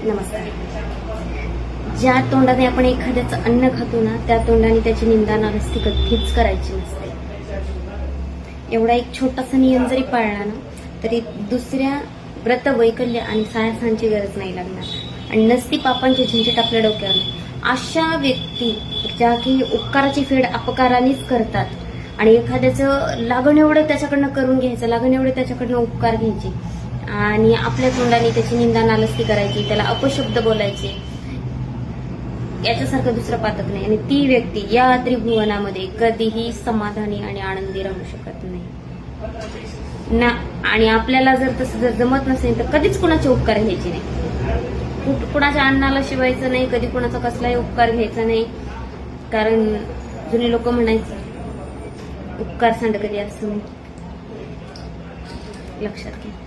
नमस्कार. ज्या तोंडाने आपण एखाद्याचं अन्न खातो ना, त्या तोंडाने त्याची निंदा नालस्ती कधीच करायची नसते. एवढा एक छोटासा नियम जरी पाळला ना, तरी दुसऱ्या व्रत वैकल्य आणि साहसांची गरज नाही लागणार आणि नसती पापांची झंझट आपल्या डोक्यावर. अशा व्यक्ती ज्या की उपकाराची फेड अपकारानेच करतात आणि एखाद्याचं लागण एवढं त्याच्याकडनं करून घ्यायचं, लागण एवढे त्याच्याकडनं उपकार घ्यायचे आणि आपल्या तोंडाने त्याची निंदा नालस्ती करायची, त्याला अपशब्द बोलायचे, याच्यासारखं दुसरं पातक नाही. आणि ती व्यक्ती या त्रिभुवनामध्ये कधीही समाधानी आणि आनंदी राहू शकत नाही ना. आणि आपल्याला जर तसं जर जमत नसेल तर कधीच कुणाचे उपकार घ्यायचे नाही, कुणाच्या अन्नाला शिवायचं नाही, कधी कुणाचा कसलाही उपकार घ्यायचा नाही. कारण जुने लोक म्हणायचे उपकार सांड कधी असं, लक्षात घ्या.